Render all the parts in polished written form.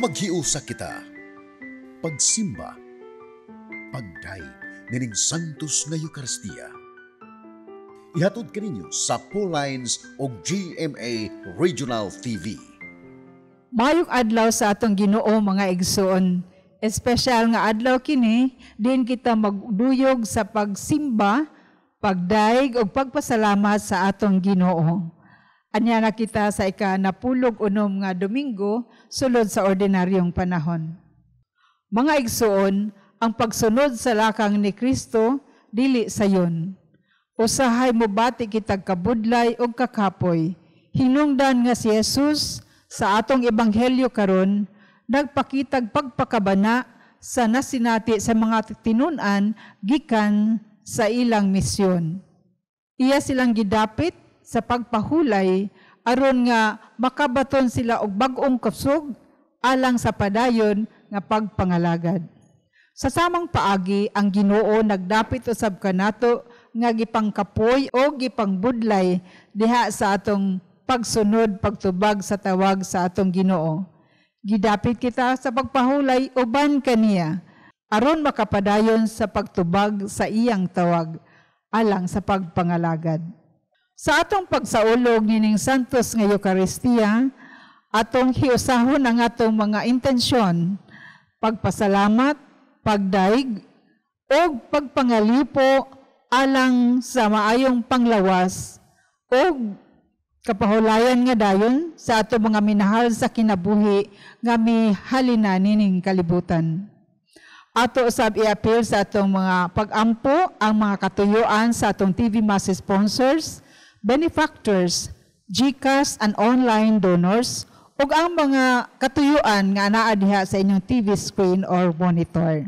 Maghiusa kita, pagsimba, pagdaig nining Santos nga Eucharistia. Ihatod kaninyo sa Pauline's o GMA Regional TV. Mayong adlaw sa atong Ginoo mga igsoon. Espesyal nga adlaw kini, din kita magduyog sa pagsimba, pagdaig o pagpasalamat sa atong Ginoo. Anya na kita sa ika-napulog-unom nga Domingo, sulod sa ordinaryong panahon. Mga igsoon, ang pagsunod sa lakang ni Kristo, dili sayon. Usahay mo bati kitag kabudlay o kakapoy. Hinungdan nga si Jesus sa atong ebanghelyo karon, nagpakitag pagpakabana sa nasinati sa mga tinunan gikan sa ilang misyon. Iya silang gidapit sa pagpahulay aron nga makabaton sila og bag-ong kusog alang sa padayon nga pagpangalagad. Sa samang paagi ang Ginoo nagdapit usab kanato nga gipangkapoy o gipangbudlay diha sa atong pagsunod pagtubag sa tawag sa atong Ginoo. Gidapit kita sa pagpahulay uban kaniya aron makapadayon sa pagtubag sa iyang tawag alang sa pagpangalagad. Sa atong pagsaulog nining Santos nga Eucharistia, atong hiusahon ang atong mga intensyon, pagpasalamat, pagdaig, o pagpangalipo alang sa maayong panglawas, o kapahulayan nga dayon sa atong mga minahal sa kinabuhi nga mihalina nining kalibutan. Ato usab i-appeal sa atong mga pag-ampo ang mga katuyuan sa atong TV Mass sponsors, benefactors, GCash and online donors, ug ang mga katuyuan nga anaa diha sa inyong TV screen or monitor.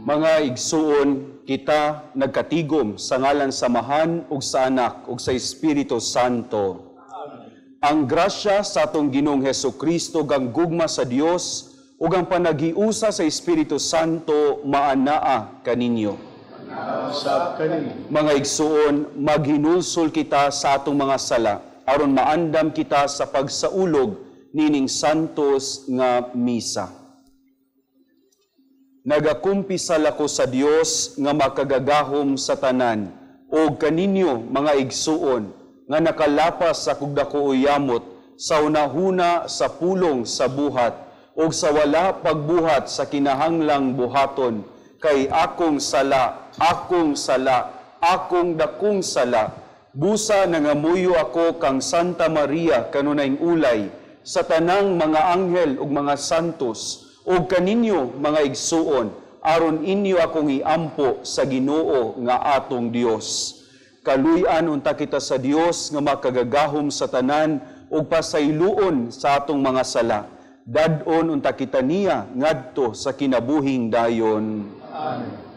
Mga igsuon, kita nagkatigom sa ngalan sa Amahan ug sa Anak ug sa Espiritu Santo. Ang grasya sa atong Ginoong Hesukristo gang gugma sa Dios ug ang panaghiusa sa Espiritu Santo maanaa kaninyo. Mga igsuon, maghinulsol kita sa atong mga sala aron maandam kita sa pagsaulog nining santos nga misa. Nagakumpisal ako sa Dios nga makagagahom sa tanan o kaninyo mga igsuon nga nakalapas sa kugdako uyamot sa unahuna sa pulong sa buhat o sa wala pagbuhat sa kinahanglang buhaton kay akong sala, akong dakong sala. Busa nangamuyo ako kang Santa Maria kanunayng ulay sa tanang mga anghel ug mga santos o kaninyo mga igsuon, aron inyo akong iampo sa Ginoo nga atong Dios. kaluy-an unta kita sa Dios nga makagagahom sa tanan ug pasayloon sa atong mga sala. Dadon unta kita niya ngadto sa kinabuhing dayon. Amen.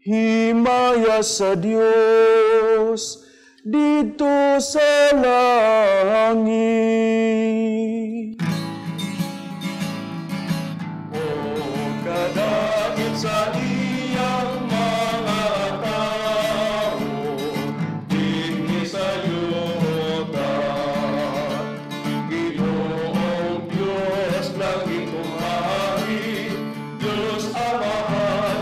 Himaya sa Dios dito sa langit. O kadagit sa iyang mga tao, dinhi sa yuta. Ginoong Diyos ng itong hari, Diyos Amahan,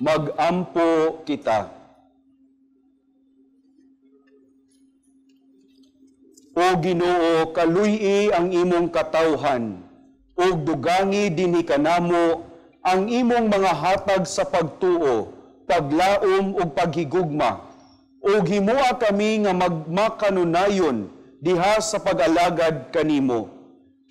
mag-ampo kita. O Ginoo, kaluy-i ang imong katawhan, o dugangi dinhi kanamo ang imong mga hatag sa pagtuo, paglaom ug paghigugma. O himua kami nga magmakanunayon diha sa pag-alagad kanimo.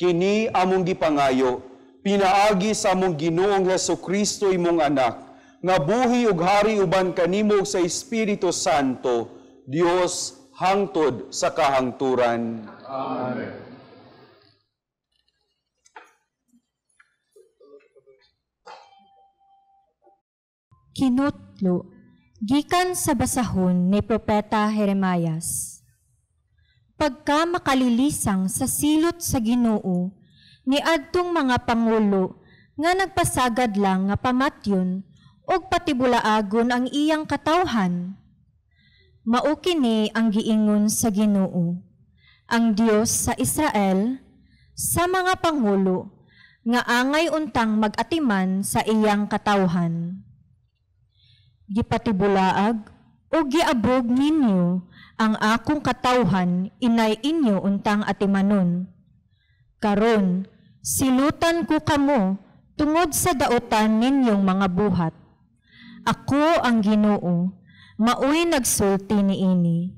Kini among gipangayo, pinaagi sa among Ginoong Hesukristo imong anak, nga buhi ug hari uban kanimo sa Espiritu Santo, Dios hangtod sa kahangturan. Amen. Kinutlo, gikan sa basahon ni Propeta Jeremias. Pagka makalilisang sa silot sa Ginoo, ni adtong mga pangulo nga nagpasagad lang nga pamatyon og patibulaagon ang iyang katawhan. Mao kini ang giingon sa Ginoo, ang Dios sa Israel, sa mga pangulo nga angay untang mag-atiman sa iyang katawhan. Gipatibulaag o giabog ninyo ang akong katawhan inay inyo untang atimanon. Karon, silutan ko kamo tungod sa daotan ninyong mga buhat. Ako ang Ginoo, maoy nagsulti niini.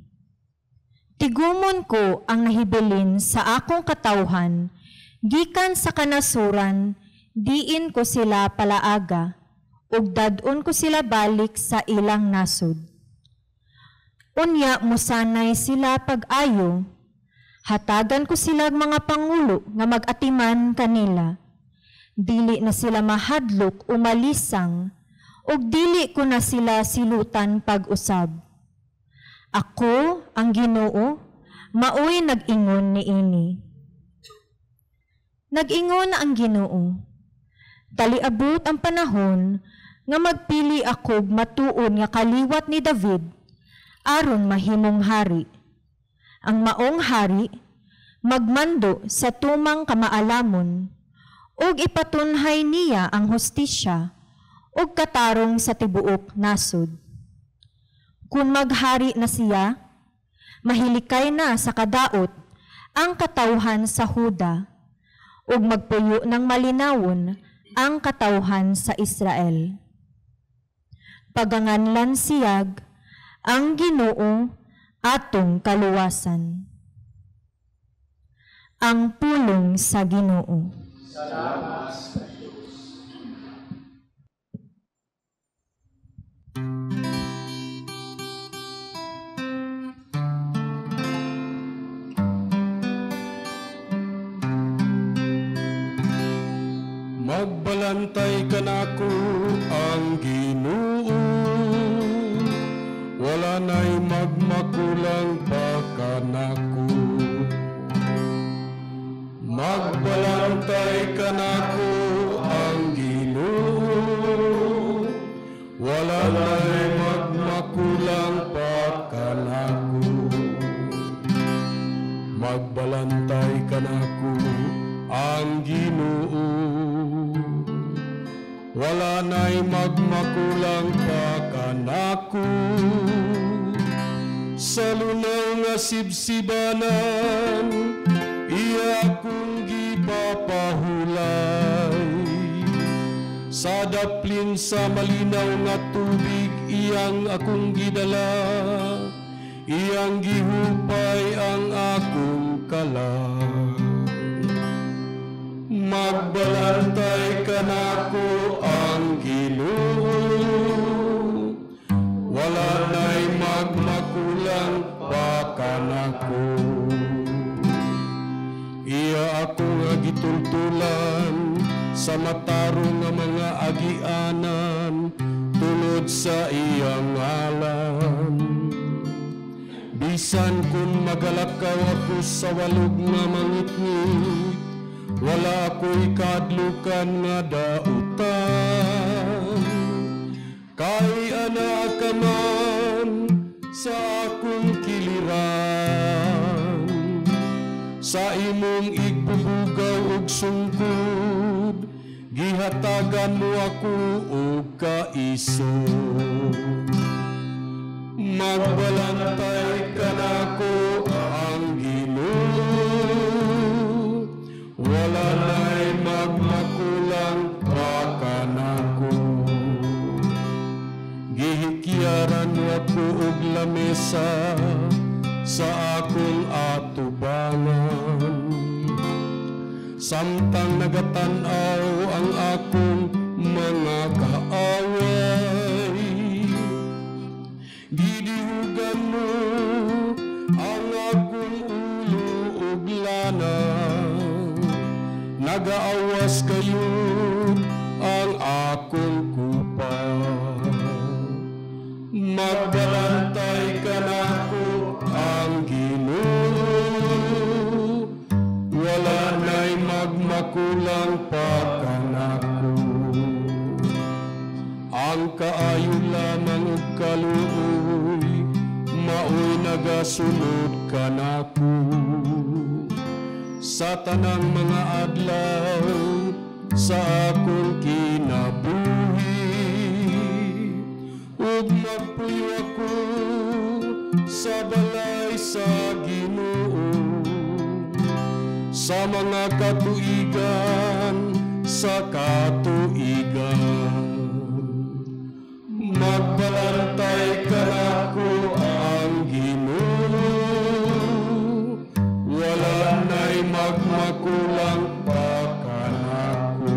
Tigumon ko ang nahibilin sa akong katawhan, gikan sa kanasuran, diin ko sila palaaga, ug dadon ko sila balik sa ilang nasod. Unya musanay sila pag-ayo, hatagan ko sila mga pangulo nga mag-atiman kanila. Dili na sila mahadlok o malisang, ug dili ko na sila silutan pag-usab. Ako, ang Ginoo, maoy nag-ingon niini. Nag-ingon ang Ginoo, taliabot ang panahon nga magpili ako matuon nga kaliwat ni David, aron mahimong hari. Ang maong hari, magmando sa tumang kamaalamon, ug ipatunhay niya ang hustisya, ug katarong sa tibuok nasod. Kung maghari na siya, mahilikay na sa kadaot ang katawhan sa Huda, ug magpuyo ng malinawon ang katawhan sa Israel. Paganganlan siyag ang Ginoo atong kaluwasan. Ang pulong sa Ginoo. Salamat sa Diyos. Magbalantay ka nako ang Ginoo, wala na'y magmakulang pa ka nako. Magbalantay ka nako ang Ginoo, wala na'y magmakulang pa ka nako. Magbalantay ka nako ang Ginoo, wala na'y magmakulang pa ka nako. Sa lunaw nga sibsibanan, iya kong gipapahulay. Sa daplin sa malinaw nga tubig, iyang akong gidala. Iyang gihupay ang akong kalang. Magbalantay ka nako ang Ginoo, wala na'y magmakulang pa ka nako. Iya ako nga gitultulan sa matarong nga mga agianan, tulod sa iyang ngalan. Bisan kung magalakaw ako sa walog nga mangitngit, wala ako'y kadlukan nga dautan. Kay anak ka man sa akong kiliran, sa imong igbubugaw og sungkod, gihatagan mo ako og kaisog. Magbalantay ka nako ang Ginoo, wala na'y magmakulang pa ka nako. Gihikyaran mo ako og lamesa sa akong atubangan, samtang nagatanaw ang akong mga kaaway. Gidihugan mo ang akong ulo ug lana, nagaawas kayo ang akong kupal. musunod kanako sa tanang mga adlaw sa akong kinabuhi, ug magpuyo ako sa balay sa Ginoo sa mga katuigan sa katuigan. Magbalantay kanako ang Ginoo, wala na'y magmakulang pa kanako.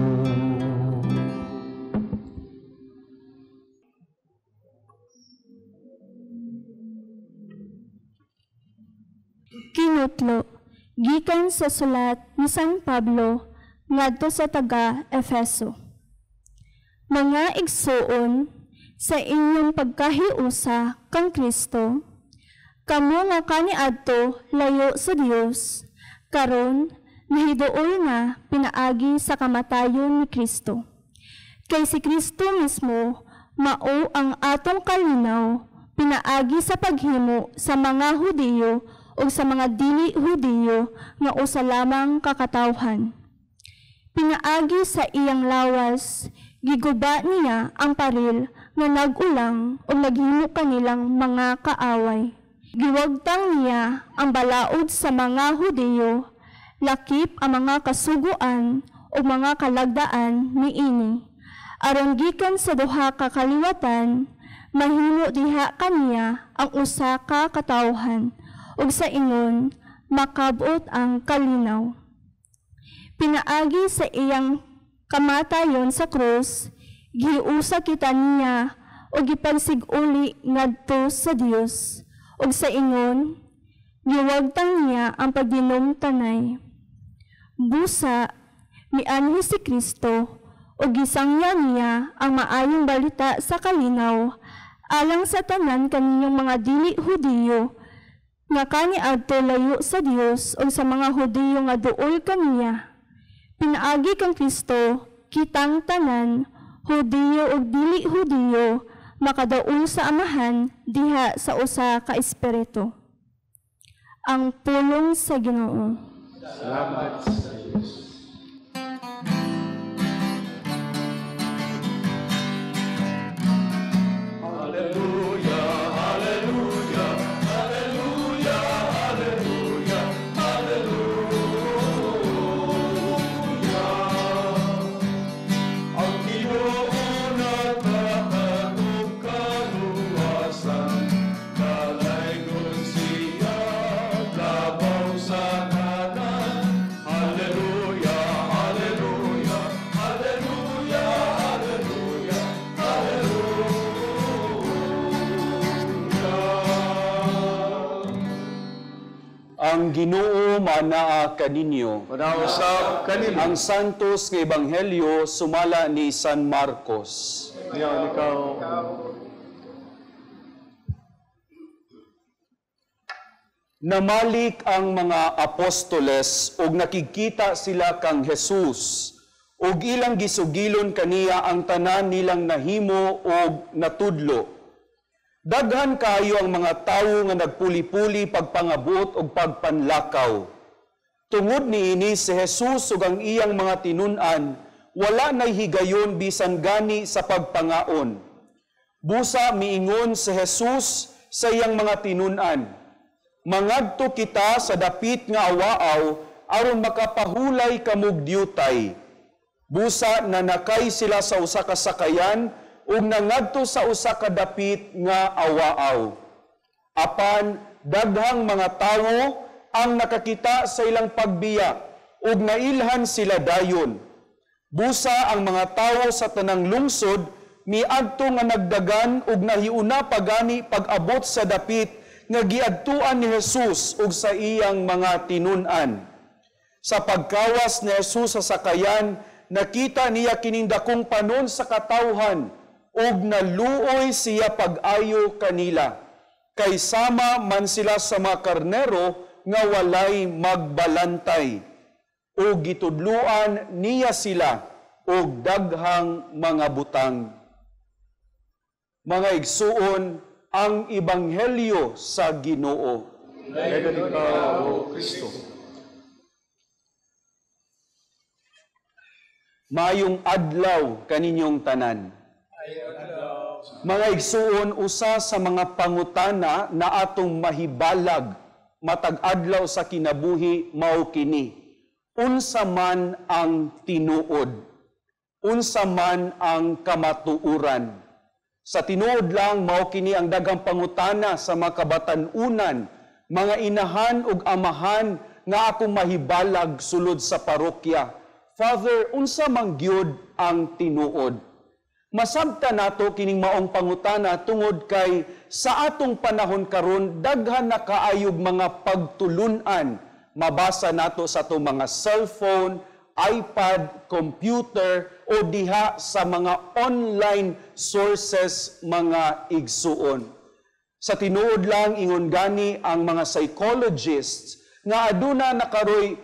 Kinutlo, gikan sa sulat ni San Pablo ngadto sa taga-Efeso. Mga igsuon, sa inyong pagkahiusa kang Kristo, kamo nga kaniadto layo sa Dios, karon nahiduol na pinaagi sa kamatayon ni Kristo. Kay si Kristo mismo mao ang atong kalinaw pinaagi sa paghimo sa mga Hudiyo o sa mga dili Hudiyo nga usa lamang kakatawhan. Pinaagi sa iyang lawas, giguba niya ang paril nga nag-ulang o naghimo kanilang mga kaaway. Giwagtang niya ang balaod sa mga Hudiyo, lakip ang mga kasuguan o mga kalagdaan ni ini. Aron gikan sa duha ka kaliwatan, mahimo diha kaniya ang usa ka katawhan, ug sa ingon makabot ang kalinaw. Pinaagi sa iyang kamatayon sa krus, giusa kita niya o gipagsig-uli ngadto sa Dios, ug sa ingon giwagtang niya ang pagdinumtanay. Busa mianhi si Kristo o gisangya niya ang maayong balita sa kalinaw alang sa tanan kaninyong mga dili Hudiyo nga kaniadto layo sa Dios o sa mga Hudiyo nga duol kaniya. Pinaagi kang Kristo kitang tanan Hudiyo o dili Hudiyo makadaul sa Amahan diha sa usa ka espiritu. Ang pulong sa Ginoo. Salamat sa Diyos. Ang Ginoo manaa kaninyo. Manausap kanimo. Ang Santos nga Ebanghelyo sumala ni San Marcos. Ngayon ikaw. Namalik ang mga apostoles ug nakikita sila kang Jesus ug ilang gisugilon kaniya ang tanan nilang nahimo ug natudlo. Daghan kayo ang mga tawo nga nagpuli-puli pagpangabot ug pagpanlakaw. Tungod niini si Jesus ug ang iyang mga tinun-an, wala nay higayon bisan gani sa pagpangaon. Busa miingon si Jesus sa iyang mga tinun-an, mangadto kita sa dapit nga awaaw aron makapahulay kamug diutay. Busa nanakay sila sa usa ka sakayan ug nangadto sa usa ka dapit nga awaaw. Apan daghang mga tawo ang nakakita sa ilang pagbiya ug nailhan sila dayon. Busa ang mga tawo sa tanang lungsod miadto nga nagdagan ug nahiuna pagani pag-abot sa dapit nga giadtuan ni Jesus ug sa iyang mga tinun-an. Sa pagkawas ni Jesus sa sakayan, nakita niya kining dakong panon sa katawhan ug naluoy siya pag-ayo kanila. Kay sama man sila sa mga karnero nga walay magbalantay. Ug gitudluan niya sila ug daghang mga butang. Mga igsuon, ang Ebanghelyo sa Ginoo. Dayon ikaw, O Kristo. Maayong adlaw kaninyong tanan. Mga igsuon, usa sa mga pangutana na atong mahibalag matag adlaw sa kinabuhi mao kini. Unsa man ang tinuod? Unsa man ang kamatuuran? Sa tinuod lang mao kini ang daghang pangutana sa mga kabatan-unan, mga inahan ug amahan nga akong mahibalag sulod sa parokya. Father, unsa man gyud ang tinuod? Masabta nato kining maong pangutana tungod kay sa atong panahon karon daghan na kaayog mga pagtulunan. Mabasa nato sa atong mga cellphone, iPad, computer o diha sa mga online sources mga igsuon. Sa tinuod lang ingon gani ang mga psychologists nga aduna nakaroy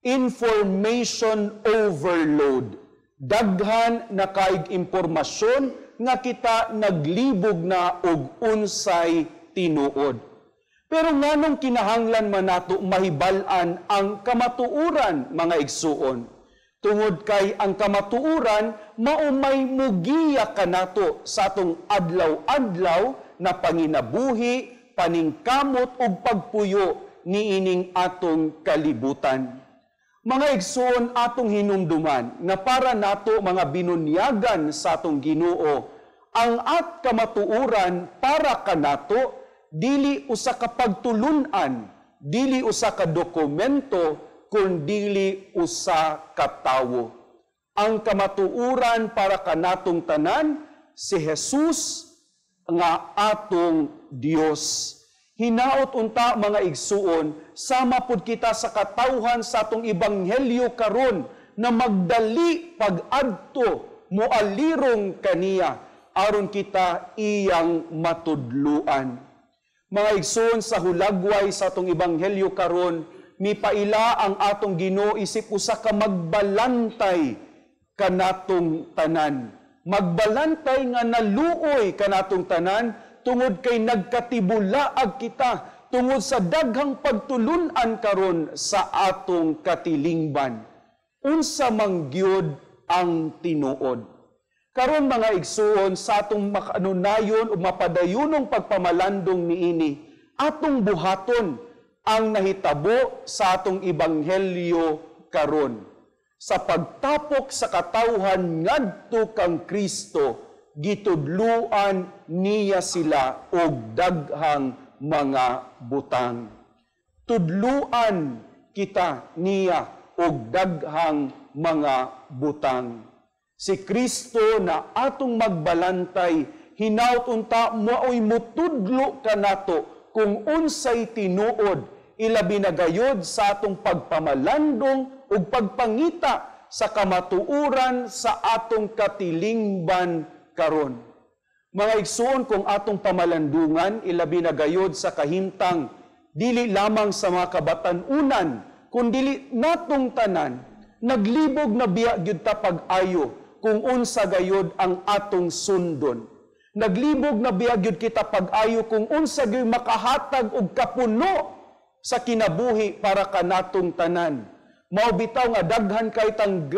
information overload. Daghan na kaig impormasyon nga kita naglibog na og unsay tinuod. Pero nganong kinahanglan man nato mahibal-an ang kamatuuran mga igsuon? Tungod kay ang kamatuuran mao may mugiya kanato sa atong adlaw-adlaw na panginabuhi, paningkamot ug pagpuyo niining atong kalibutan. Mga igsuon atong hinumduman nga para nato mga binunyagan sa atong Ginoo, ang kamatuuran para kanato dili usa ka pagtulunan, dili usa ka dokumento, kundi usa ka tawo. Ang kamatuuran para kanatong tanan si Jesus nga atong Dios. Hinaot unta mga igsuon, sama pud kita sa katawhan sa atong ebanghelyo karon na magdali pag-adto moalirong kaniya aron kita iyang matudluan. Mga igsuon, sa hulagway sa atong ebanghelyo karon, mipaila ang atong Ginoo isip usa ka magbalantay kanatong tanan. Magbalantay nga naluoy kanatong tanan tungod kay nagkatibulaag kita tungod sa daghang pagtulunan karon sa atong katilingban. Unsa man gyud ang tinuod? Karon mga igsuon, sa atong makanunayon o mapadayunong pagpamalandong niini, atong buhaton ang nahitabo sa atong ebanghelyo karon. Sa pagtapok sa katawhan ngadto kang Kristo, gitudluan niya sila og daghang mga butang. Tudluan kita niya og daghang mga butang. Si Kristo na atong magbalantay, hinaut unta mo'y mutudlo kanato kung unsay tinuod, ilabi na gayod sa atong pagpamalandong ug pagpangita sa kamatuuran sa atong katilingban karon. Mga igsuon, kung atong pamalandungan, ilabi na gayod sa kahintang, dili lamang sa mga kabatan-unan, kundi natong tanan, naglibog na biya gyud ta pag-ayo, kung unsa gayod ang atong sundon. Naglibog na biya gyud kita pag-ayo, kung unsa gyud makahatag og kapuno sa kinabuhi para kanatong tanan. Mao bitaw nga daghan kay tang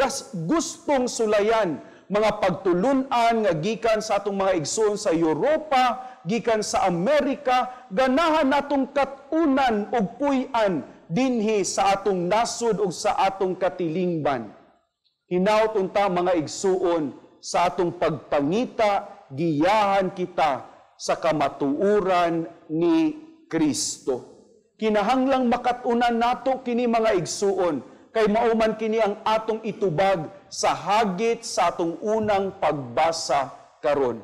gustong sulayan, mga pagtulunan nga gikan sa atong mga igsoon sa Europa, gikan sa Amerika, ganahan natong katunan og puy-an dinhi sa atong nasod ug sa atong katilingban. Hinaut unta mga igsuon, sa atong pagpangita, giyahan kita sa kamatuuran ni Kristo. Kinahanglang makatunan nato kini mga igsuon, kay mauman kini ang atong itubag sa hagit sa atong unang pagbasa karon.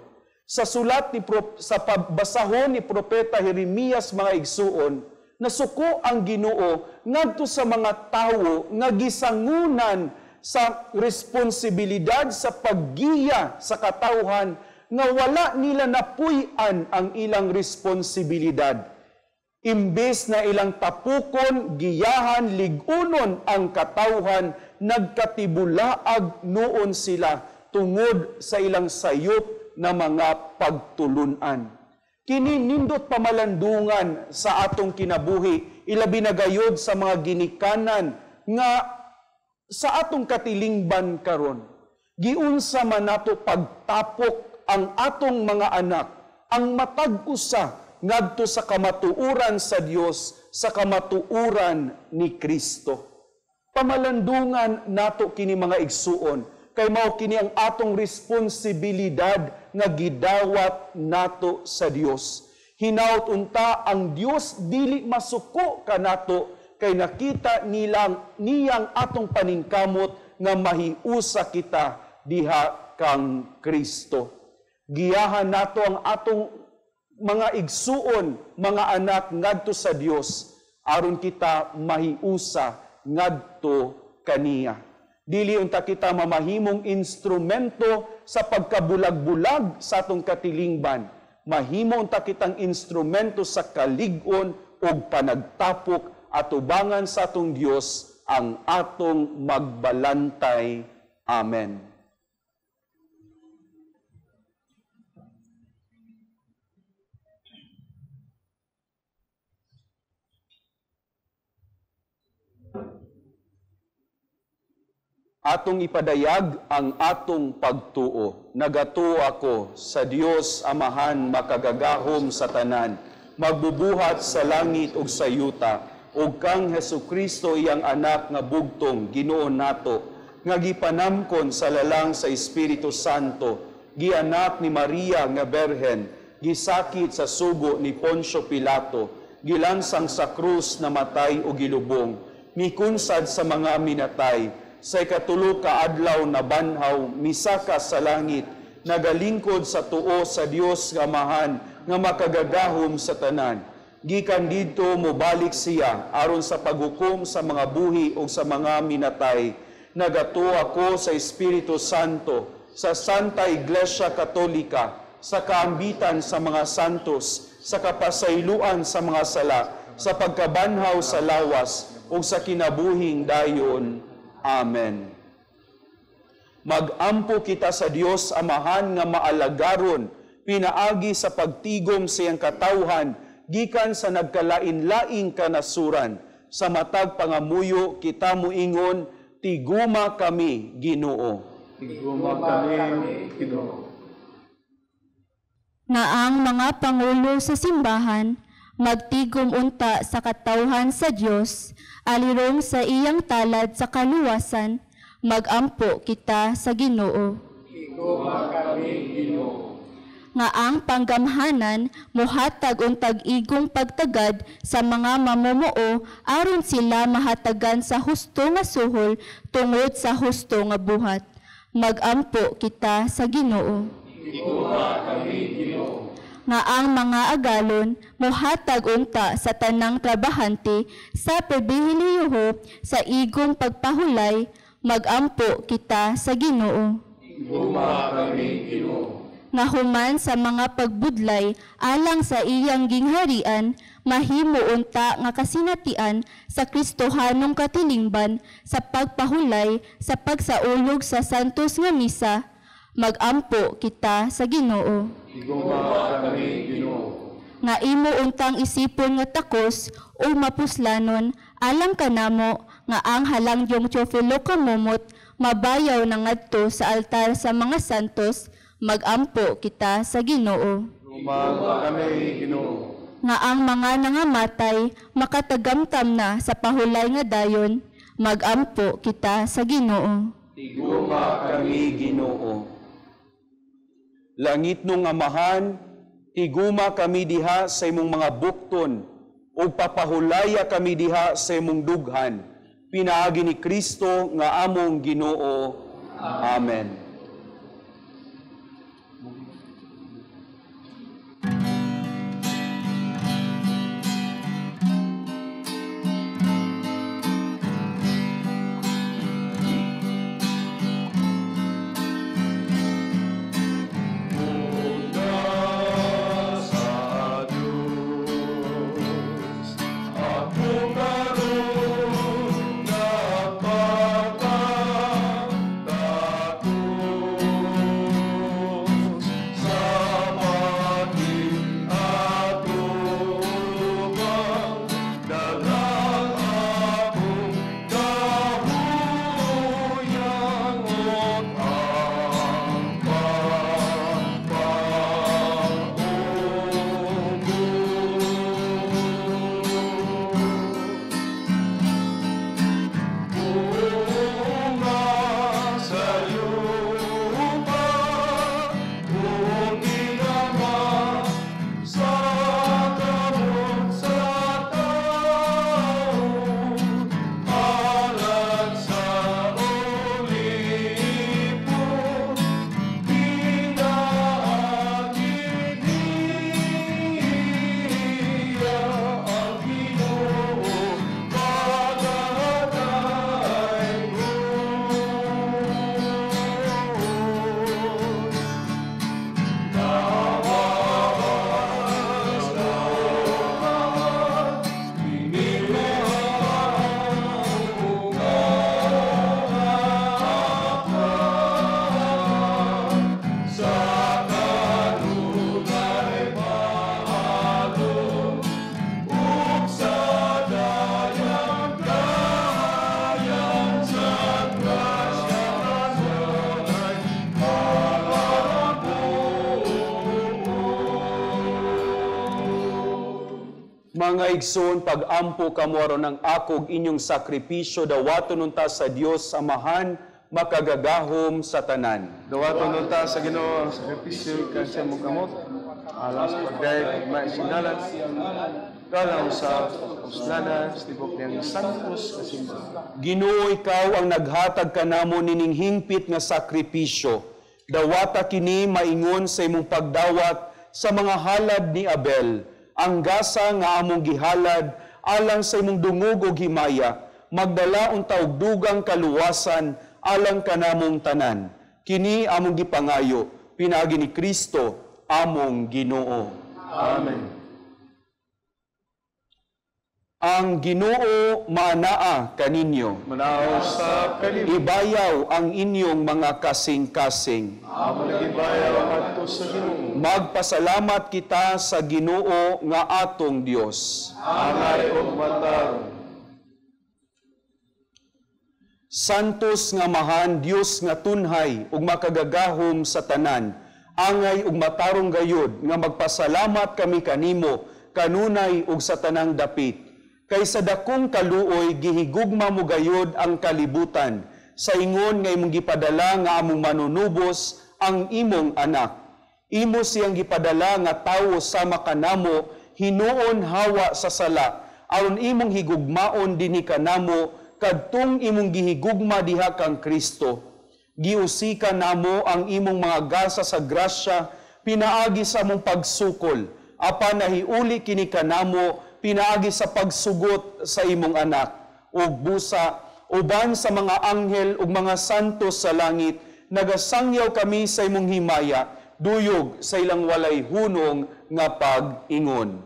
Sa sulat sa pagbasahon ni propeta Jeremias mga igsuon, nasuko ang Ginoo ngadto sa mga tawo nga gisangunan sa responsibilidad sa paggiya sa katawhan nga wala nila napuy-an ang ilang responsibilidad. Imbes na ilang tapukon, giyahan, ligunon ang katawhan, nagkatibulaag noon sila tungod sa ilang sayop na mga pagtulunan. Kini nindot pamalandungan sa atong kinabuhi, ilabi na gayod sa mga ginikanan nga sa atong katilingban karon. Giunsa man nato pagtapok ang atong mga anak, ang matag-usa ngadto sa kamatuuran sa Dios, sa kamatuuran ni Kristo. Pamalandungan nato kini mga igsuon, kay mao kini ang atong responsibilidad nga gidawat nato sa Dios. Hinaut unta ang Dios dili masuko kanato kay nakita niyang atong paningkamot nga mahiusa kita diha kang Kristo. Giyahan nato ang atong mga igsuon, mga anak ngadto sa Dios aron kita mahiusa ngadto kaniya. Dili unta kita mamahimong instrumento sa pagkabulag-bulag sa atong katilingban. Mahimo unta kitang instrumento sa kalig-on o panagtapok at ubangan sa atong Dios ang atong magbalantay. Amen. Atong ipadayag ang atong pagtuo. Nagatuo ako sa Dios Amahan makagagahom sa tanan, magbubuhat sa langit ug sa yuta, ug kang Hesukristo iyang anak nga bugtong Ginoo nato, nga gipanamkon sa lalang sa Espiritu Santo, gianak ni Maria nga berhen, gisakit sa sugo ni Poncio Pilato, gilansang sa krus na matay o gilubong, mikunsad sa mga minatay, sa ikatulo ka adlaw na banhaw, misaka sa langit, nagalingkod sa tuo sa Dios nga Amahan, nga makagagahom sa tanan. Gikan didto mobalik siya, aron sa paghukom sa mga buhi o sa mga minatay. Nagatuo ako sa Espiritu Santo, sa Santa Iglesia Katolika, sa kaambitan sa mga santos, sa kapasayloan sa mga sala, sa pagkabanhaw sa lawas, o sa kinabuhing dayon. Amen. Magampo kita sa Dios Amahan nga maalagaron, pinaagi sa pagtigom sa iyang katawhan, gikan sa nagkalain-laing kanasuran, sa matag pangamuyo kita muingon, tiguma kami, Ginoo. Tiguma kami, Ginoo. Na ang mga pangulo sa simbahan magtigom unta sa katawhan sa Dios, alirong sa iyang talad sa kaluwasan, magampo kita sa Ginoo. Tiguma kami, Ginoo. Nga ang panggamhanan mohatag untag igong pagtagad sa mga mamumuo aron sila mahatagan sa husto nga suhol tungod sa husto nga buhat. Magampo kita sa Ginoo. Tiguma kami, Ginoo. Nga ang mga agalon mohatag unta sa tanang trabahante sa pribilehiyo sa igong pagpahulay, magampo kita sa Ginoo. Tiguma kami, Ginoo. Nga human sa mga pagbudlay alang sa iyang gingharian, mahimo unta nga kasinatian sa Kristohanong katilingban sa pagpahulay sa pagsaulog sa santos nga misa, magampo kita sa Ginoo. Tiguma kami, Ginoo. Nga imo untang isipon nga takos o mapuslanon alang kanamo nga ang halangyong Teofilo kamumot mabayaw na ngadto sa altar sa mga santos, magampo kita sa Ginoo. Tiguma kami, Ginoo. Nga ang mga nangamatay makatagamtam na sa pahulay nga dayon, magampo kita sa Ginoo. Tiguma kami, Ginoo. Langit nung Amahan, tiguma kami diha sa imong mga bukton, o papahulaya kami diha sa imong dughan. Pinaagi ni Kristo nga among Ginoo. Amen. Aku Mga igsoon, pag-ampo kamo aron ng akog inyong sakripisyo, dawaton nunta sa Dios Amahan, makagagahom sa tanan. Dawaton nunta sa Ginoo ang sakripisyo kan siya mo kamot. Alang sa pagdayeg may sinalan. Kalang sa uslanan, stibok niyang santos kasimba. Ginoo, ikaw ang naghatag kanamo nining hingpit nga sakripisyo. Dawata kini maingon sa imong pagdawat sa mga halad ni Abel. Ang gasa nga among gihalad alang sa imong dungog ug himaya, magdala unta og dugang kaluwasan alang kanamong tanan. Kini among gipangayo pinaagi ni Kristo among Ginoo. Amen. Ang Ginoo maanaa kaninyo. Manaw sa kanimo. Ibayaw ang inyong mga kasing-kasing. Amo nagibayaw adto sa Ginoo. Magpasalamat kita sa Ginoo nga atong Dios. Angay og matarong. Santos nga mahan Dios nga tunhay ug makagagahom sa tanan. Angay ug matarong gayud nga magpasalamat kami kanimo kanunay ug sa tanang dapit. Kay sa dakong kaluoy gihigugma mo gayud ang kalibutan sa ingon nga imong gipadala nga among manunubos ang imong anak. Imo siyang gipadala nga tawo sama kanamo hinuon hawa sa sala aron imong higugmaon dinhi kanamo kadtong imong gihigugma diha kang Kristo. Giusika namo ang imong mga gasa sa grasya pinaagi sa among pagsukol apan nahiuli kini kanamo pinaagi sa pagsugot sa imong anak ug busa uban sa mga anghel ug mga santos sa langit nagasangyaw kami sa imong himaya duyog sa ilang walay hunong nga pag-ingon.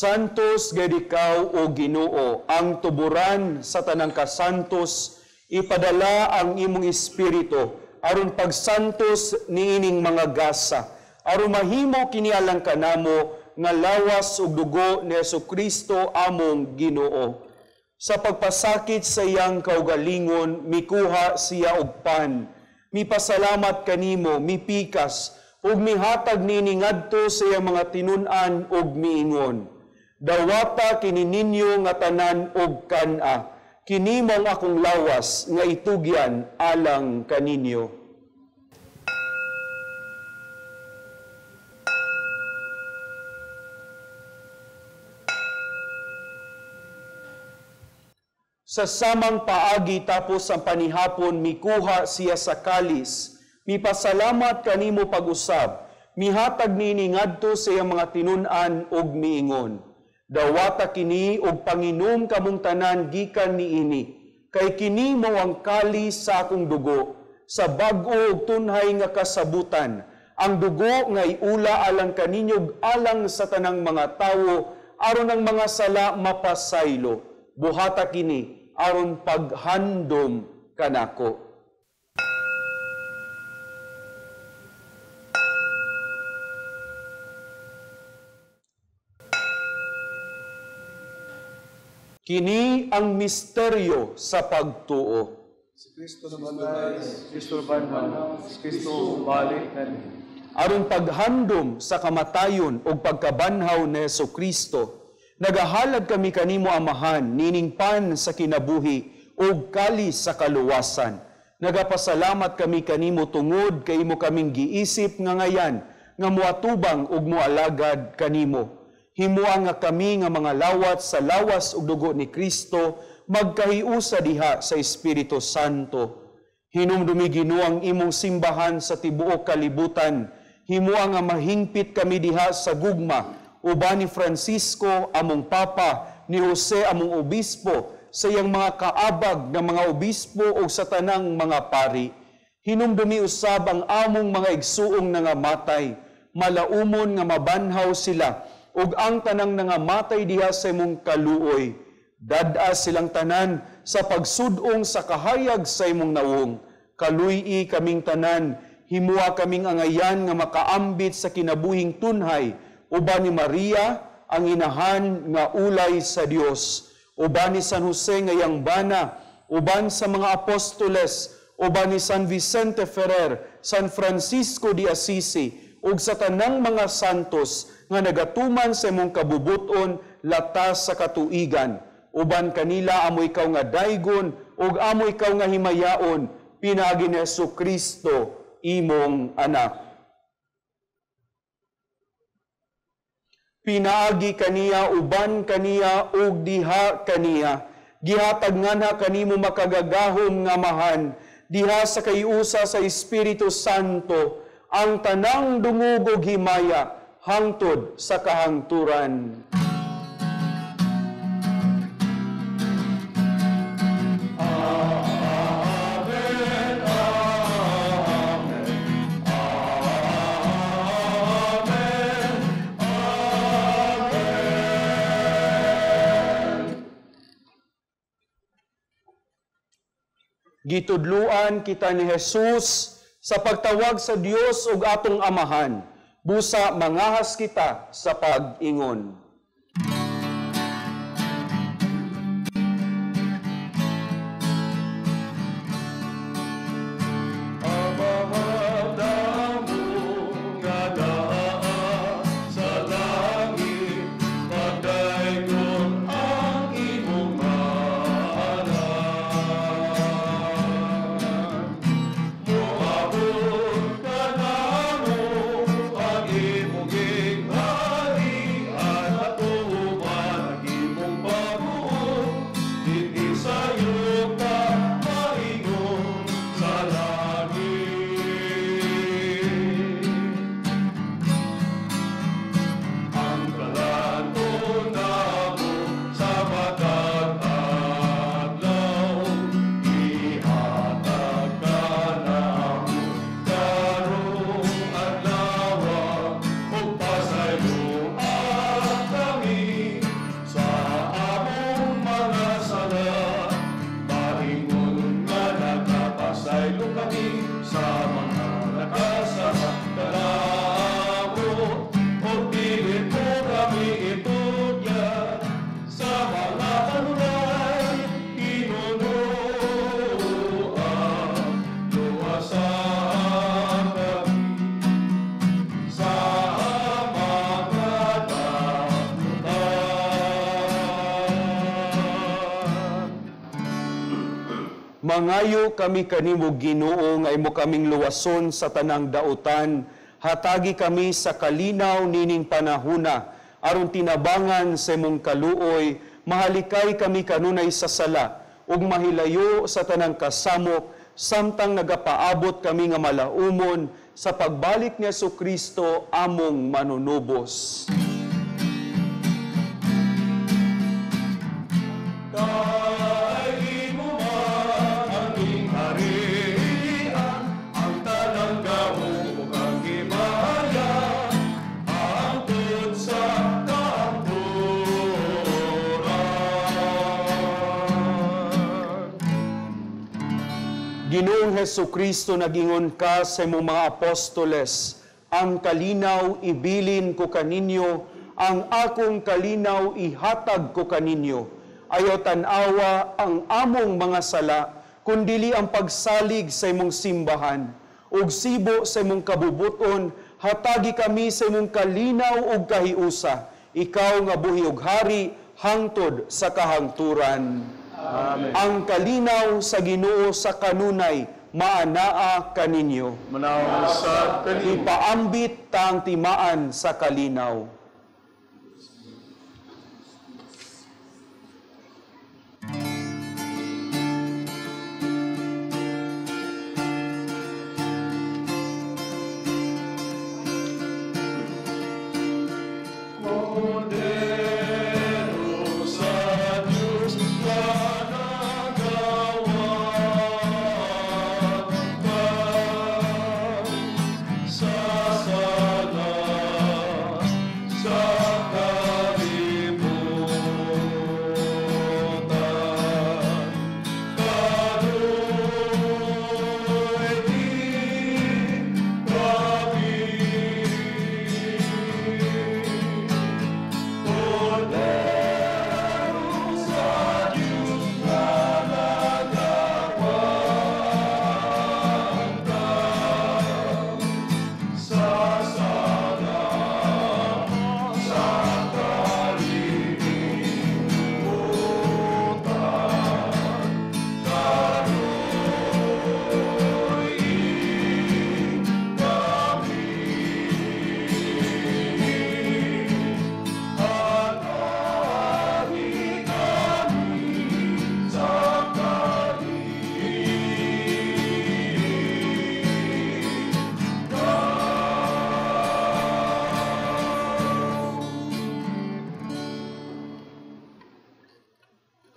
Santos gadikaw o Ginoo, ang tuburan sa tanang kasantos, ipadala ang imong espiritu, aron pagsantos niining mga gasa, aron mahimo kini alang kanamo, nga lawas ug dugo ni Jesucristo among Ginoo. Sa pagpasakit sa iyang kaugalingon, mikuha siya og pan, mipasalamat kanimo, mipikas, ug mihatag nini ngadto sa iyang mga tinun-an ug miingon. Dawata kini ninyo nga tanan og kana, kini mong akong lawas nga itugyan alang kaninyo. Sa samang paagi tapos ang panihapon, mikuha siya sa kalis, mipasalamat kanimo pag-usab, mihatag nini ngadto sa iyang mga tinun-an ug miingon. Dawata kini og panginom kamong tanan gikan niini, kay kini mao ang kalis sa akong dugo, sa bag-o ug tunhay nga kasabutan, ang dugo nga iula alang kaninyo alang sa tanang mga tawo, aron ang mga sala mapasaylo. Buhata kini aron paghandom kanako. Kini ang misteryo sa pagtuo. Si Kristo namatay, si Kristo banhaw, si Kristo balik na Aron paghandom sa kamatayon o pagkabanhaw ni Jesucristo, Nagahalad kami kanimo amahan, niningpan sa kinabuhi, o kali sa kaluwasan. Nagapasalamat kami kanimo tungod, kay imo kaming giisip nga ngayan, nga muatubang ug mualagad kanimo. Himua nga kami nga mga lawat sa lawas ug dugo ni Kristo, magkahiusa diha sa Espiritu Santo. Hinumdumi Ginoo ang imong simbahan sa tibuok kalibutan. Himua nga mahingpit kami diha sa gugma, uban ni Francisco among Papa, ni Jose among Obispo, sa iyang mga kaabag na mga obispo o sa tanang mga pari. Hinumdumi usab ang among mga igsuong nangamatay, malaumon nga mabanhaw sila, ug ang tanang nangamatay diha sa imong kaluoy. Dad-a silang tanan sa pagsudong sa kahayag sa imong nawong. Kaluy-i kaming tanan, himua kaming angayan nga makaambit sa kinabuhing tunhay, uban ni Maria, ang inahan nga ulay sa Dios, uban ni San Jose nga yangbana, uban sa mga apostoles, uban ni San Vicente Ferrer, San Francisco de Assisi, ug sa tanang mga santos nga nagatuman sa imong kabubuton latas sa katuigan. Uban kanila amo ikaw nga daygon, ug amo ikaw nga himayaon, pinaagi ni Jesucristo, imong anak. Pinaagi kaniya, uban kaniya, ug diha kaniya. Gihatag nganha kanimo makagagahom nga mahan, diha sa kayusa sa Espiritu Santo, ang tanang dungog ug himaya, hangtod sa kahangturan. Gitudluan kita ni Jesus sa pagtawag sa Dios ug atong amahan. Busa mangahas kita sa pag-ingon. Mangayo kami kanimo Ginoo nga imo kaming luwason sa tanang dautan, hatagi kami sa kalinaw nining panahuna, aron tinabangan sa imong kaluoy, mahalikay kami kanunay sa sala, ug mahilayo sa tanang kasamok, samtang nagapaabot kami nga malaumon sa pagbalik ni Jesucristo among manunubos. Ginoong Jesucristo, nagingon ka sa imong mga apostoles, ang kalinaw ibilin ko kaninyo, ang akong kalinaw ihatag ko kaninyo. Ayaw tanawa ang among mga sala, kundili ang pagsalig sa imong simbahan. Ug sibo sa imong kabubuton, hatagi kami sa imong kalinaw ug kahiusa. ikaw nga buhi ug hari hangtod sa kahangturan. Amen. Ang kalinaw sa Ginoo sa kanunay maanaa kaninyo. Manaw sa kanimo. Ipaambit tang timaan sa kalinaw.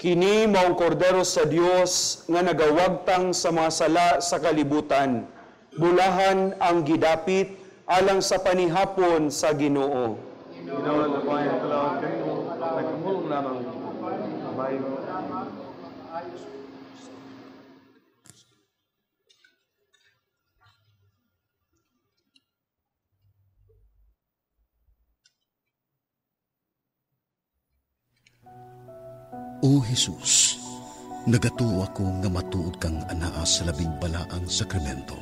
Kini maong kordero sa Dios nga nagawagtang sa mga sala sa kalibutan. Bulahan ang gidapit alang sa panihapon sa Ginoo. Ginawa na ba yung kalawag kanimo? Nagkamulong lamang. Bayo. O Jesus, nagatuo ako nga matuod kang anaa sa labing balaang sakramento.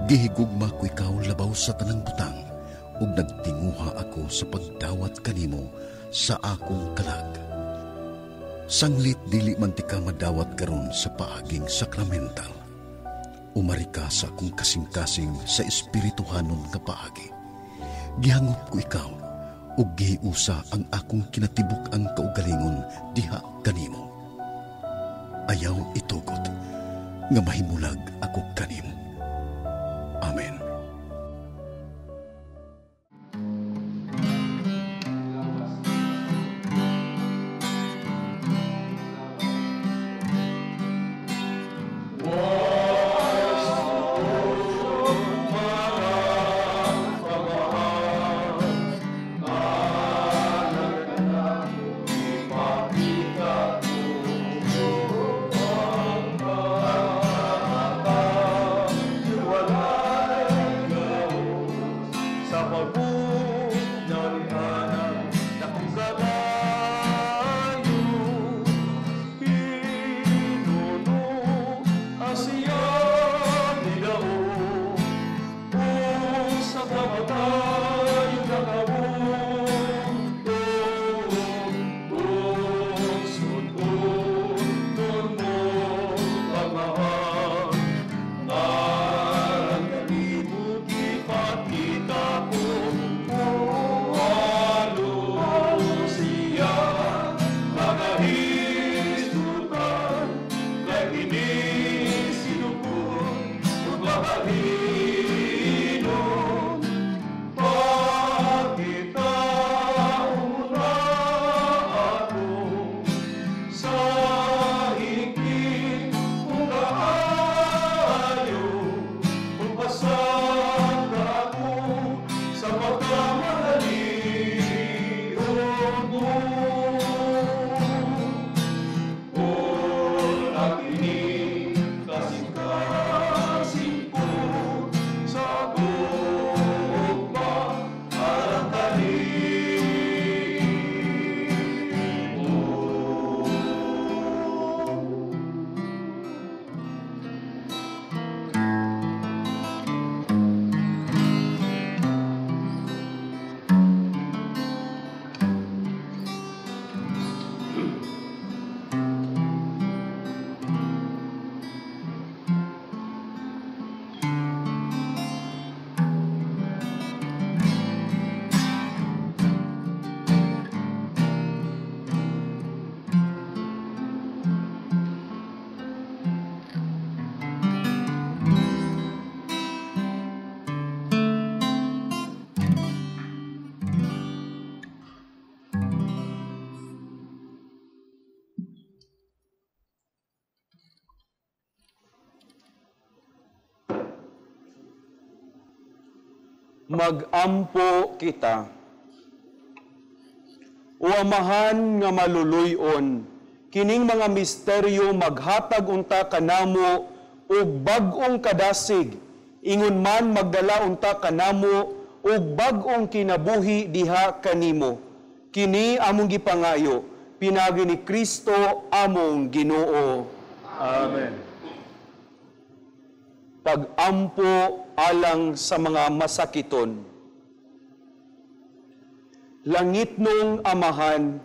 Gihigugma ko ikaw labaw sa tanang butang, ug nagtinguha ako sa pagdawat kanimo sa akong kalag. Sanglit dili man ti ka madawat karon sa paaging sakramental. Umari ka sa akong kasing-kasing sa espirituhanon nga paagi. Gihangop ko ikaw, ug gihiusa ang akong kinatibuk ang kaugalingon diha kanimo. Ayaw itugot nga mahimulag ako kanimo. Amen. Magampo kita. O Amahan nga maluluyon, kining mga misteryo maghatag unta kanamo og bag-ong kadasig, ingon man magdala unta kanamo og bag-ong kinabuhi diha kanimo. Kini among gipangayo, pinagi ni Kristo among Ginoo. Amen. Pag-ampo alang sa mga masakiton. Langitnong Amahan,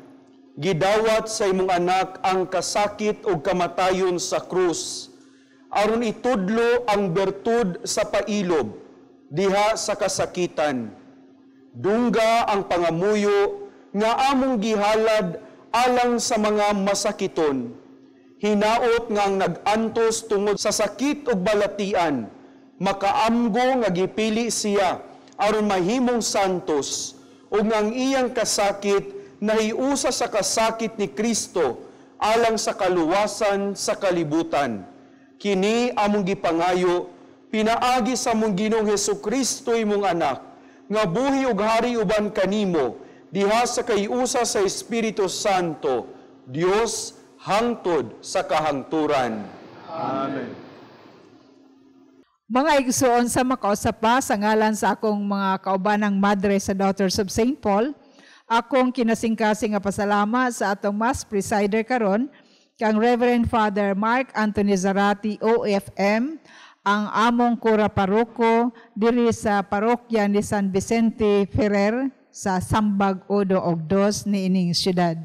gidawat sa imong anak ang kasakit o kamatayon sa krus, aron itudlo ang bertud sa pailob, diha sa kasakitan. Dungga ang pangamuyo nga among gihalad alang sa mga masakiton. Hinaot nga ang nag-antos tungod sa sakit ug balatian, makaamgo nga gipili siya aron mahimong santos, ug ang iyang kasakit nahiusa sa kasakit ni Kristo alang sa kaluwasan sa kalibutan. Kini among gipangayo, pinaagi sa among Ginoong Hesukristo imong anak, nga buhi ug hari uban kanimo, diha sa kayusa sa Espiritu Santo, Dios hangtod sa kahangturan. Amen. Mga igsoon sa makausap pa sa ngalan sa akong mga kaubanang madre sa Daughters of St. Paul, akong kinasingkasing nga pasalamat sa atong Mass Presider karon, kang Reverend Father Mark Anthony Zarate, OFM, ang among kura paroko diri sa parokya ni San Vicente Ferrer sa Sambag Odo og Dos ni ining syudad.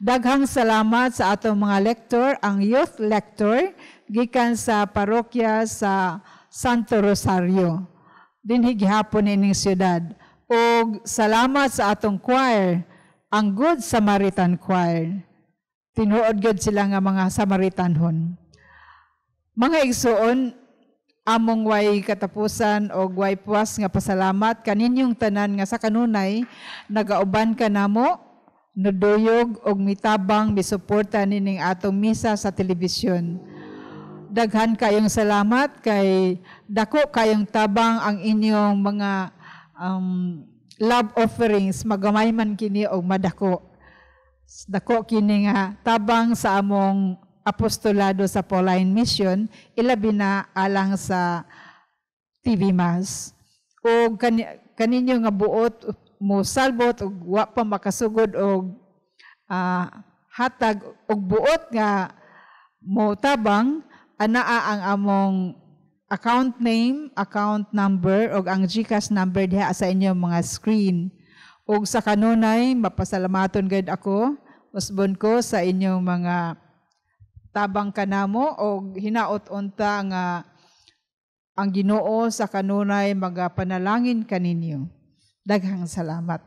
Daghang salamat sa atong mga lektor, ang youth lector gikan sa parokya sa Santo Rosario dinhi gihapon ining syudad. Og salamat sa atong choir, ang Good Samaritan Choir. Tinuod gyud sila nga mga Samaritanhon. Mga igsoon, among way katapusan o way puwas nga pasalamat kaninyong tanan nga sa kanunay nagauban ka namo, naduyog og mitabang misuporta nining atong misa sa telebisyon. Daghan kayong salamat kay dako kayong tabang ang inyong mga love offerings, magamay man kini og madako. Dako kini nga tabang sa among apostolado sa Pauline Mission, ilabi na alang sa TV Mass. O kaninyo nga buot mo salbot o wa pa makasugod o hatag o buot nga mo tabang, anaa ang among account name, account number o ang GCash number diha sa inyong mga screen. O sa kanunay, mapasalamaton gayud ako, usbon ko sa inyong mga tabang kanamo o hinaot unta nga ang Ginoo sa kanunay magapanalangin kaninyo. Daghang salamat.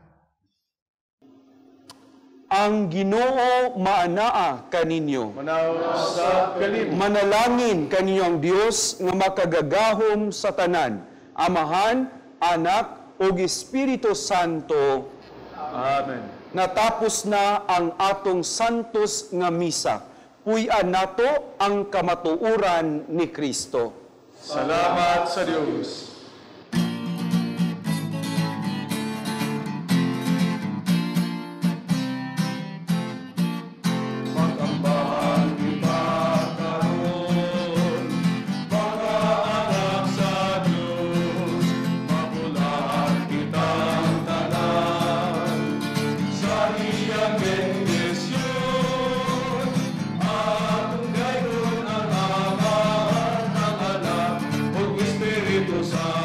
Ang Ginoo maanaa kaninyo. Manaw sa kalim. Manalangin kaninyo ang Dios nga makagagahom sa tanan, Amahan, Anak ug Espiritu Santo. Amen. Natapos na ang atong santos nga misa. Puy-an nato ang kamatuoran ni Kristo. Salamat sa Diyos. Magambahan kita karon, mga anak sa Diyos, mabulat kitang tanan, sa iyang bendisyon, atong gayron ang Ama, ang Anak, ug Espiritu Santo.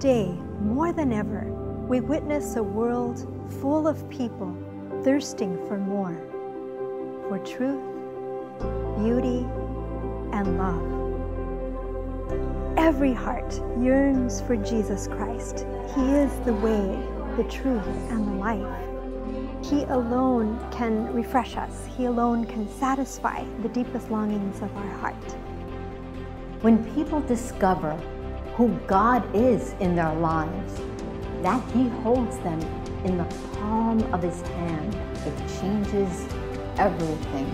Today, more than ever, we witness a world full of people thirsting for more, for truth, beauty, and love. Every heart yearns for Jesus Christ. He is the way, the truth, and the life. He alone can refresh us. He alone can satisfy the deepest longings of our heart. When people discover who God is in their lives, that He holds them in the palm of His hand, it changes everything.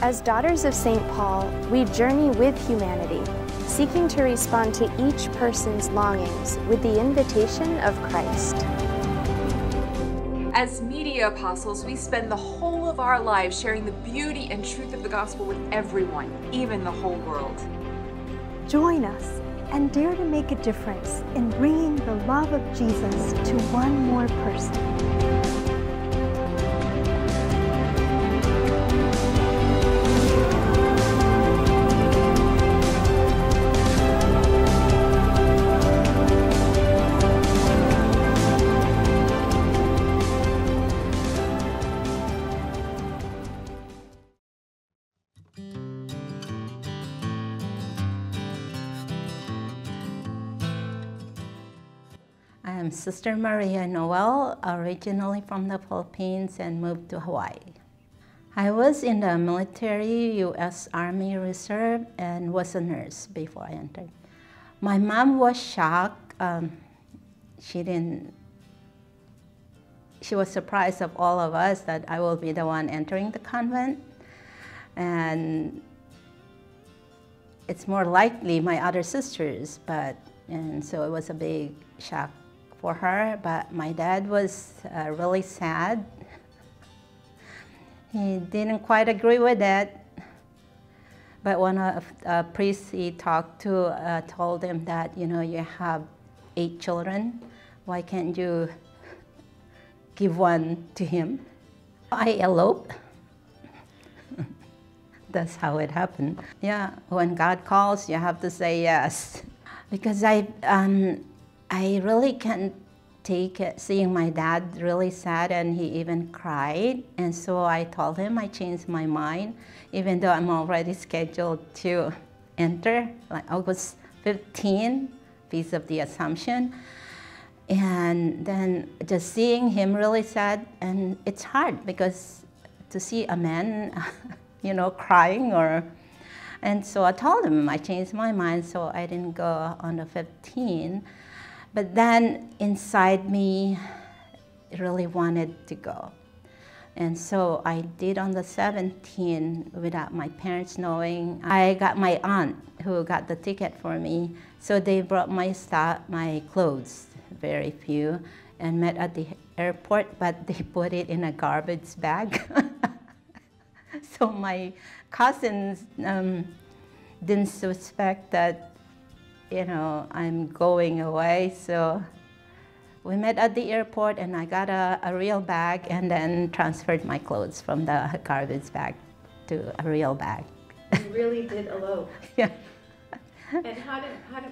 As daughters of St. Paul, we journey with humanity, seeking to respond to each person's longings with the invitation of Christ. As media apostles, we spend the whole of our lives sharing the beauty and truth of the gospel with everyone, even the whole world. Join us and dare to make a difference in bringing the love of Jesus to one more person. I am Sister Maria Noel, originally from the Philippines and moved to Hawaii. I was in the military, U.S. Army Reserve, and was a nurse before I entered. My mom was shocked. She was surprised of all of us that I will be the one entering the convent. And it's more likely my other sisters, and so it was a big shock for her, but my dad was really sad. He didn't quite agree with it, but one of the priests he talked to told him that, you know, you have 8 children, why can't you give one to him? I eloped. That's how it happened. Yeah, when God calls, you have to say yes. Because I really can't take it, seeing my dad really sad, and he even cried. And so I told him I changed my mind, even though I'm already scheduled to enter, like August 15, Feast of the Assumption. And then just seeing him really sad, and it's hard because to see a man, you know, crying and so I told him I changed my mind, so I didn't go on the 15th. But then inside me, really wanted to go. And so I did on the 17th without my parents knowing. I got my aunt who got the ticket for me. So they brought my stuff, my clothes, very few, and met at the airport, but they put it in a garbage bag. So my cousins didn't suspect that, you know, I'm going away. So we met at the airport, and I got a real bag and then transferred my clothes from the garbage bag to a real bag. You really did elope. Yeah. And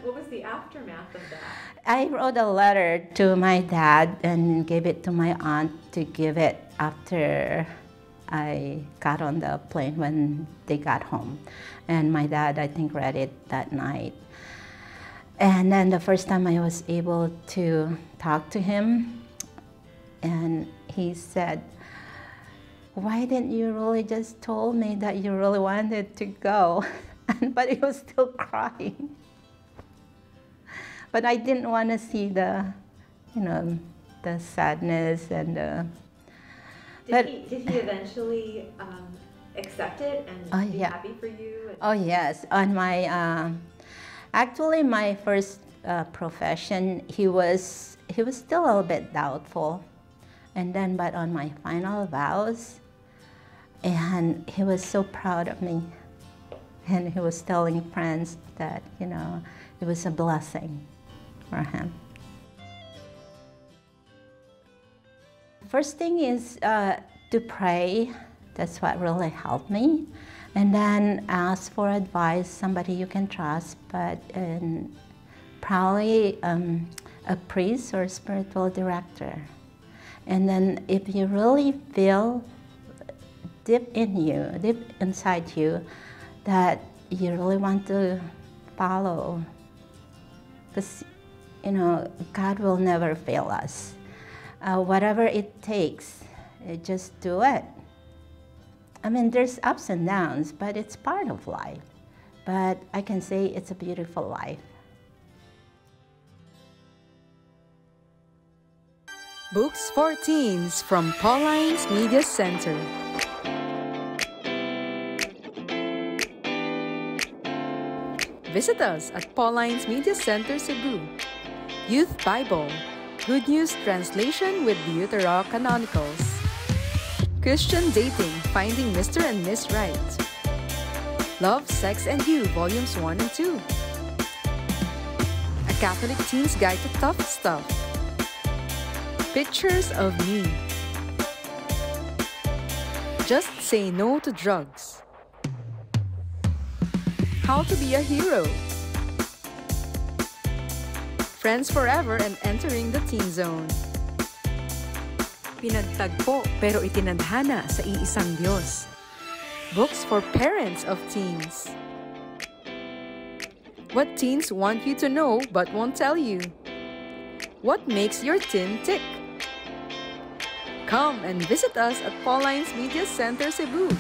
what was the aftermath of that? I wrote a letter to my dad and gave it to my aunt to give it after I got on the plane when they got home. And my dad, I think, read it that night. And then the first time I was able to talk to him, and he said, why didn't you really just told me that you really wanted to go? But he was still crying. But I didn't want to see the, you know, the sadness and the... Did he eventually accept it and be happy for you? Oh yes, on my actually my first profession, he was still a little bit doubtful, and then but on my final vows, and he was so proud of me, and he was telling friends that, you know, it was a blessing for him. First thing is to pray. That's what really helped me. And then ask for advice, somebody you can trust, but probably a priest or spiritual director. And then if you really feel deep inside you, that you really want to follow, because God will never fail us. Whatever it takes, just do it. I mean, there's ups and downs, but it's part of life. But I can say it's a beautiful life. Books for Teens from Paulines Media Center. Visit us at Paulines Media Center, Cebu. Youth Bible, Good News Translation with Deuterocanonicals. Christian Dating, Finding Mr. and Miss Right. Love, Sex, and You, Volumes 1 and 2. A Catholic Teen's Guide to Tough Stuff. Pictures of Me. Just Say No to Drugs. How to Be a Hero. Friends Forever and Entering the Teen Zone. Pinagtagpo pero itinadhana sa iisang Diyos. Books for parents of teens. What teens want you to know but won't tell you. What makes your teen tick? Come and visit us at Paulines Media Center, Cebu.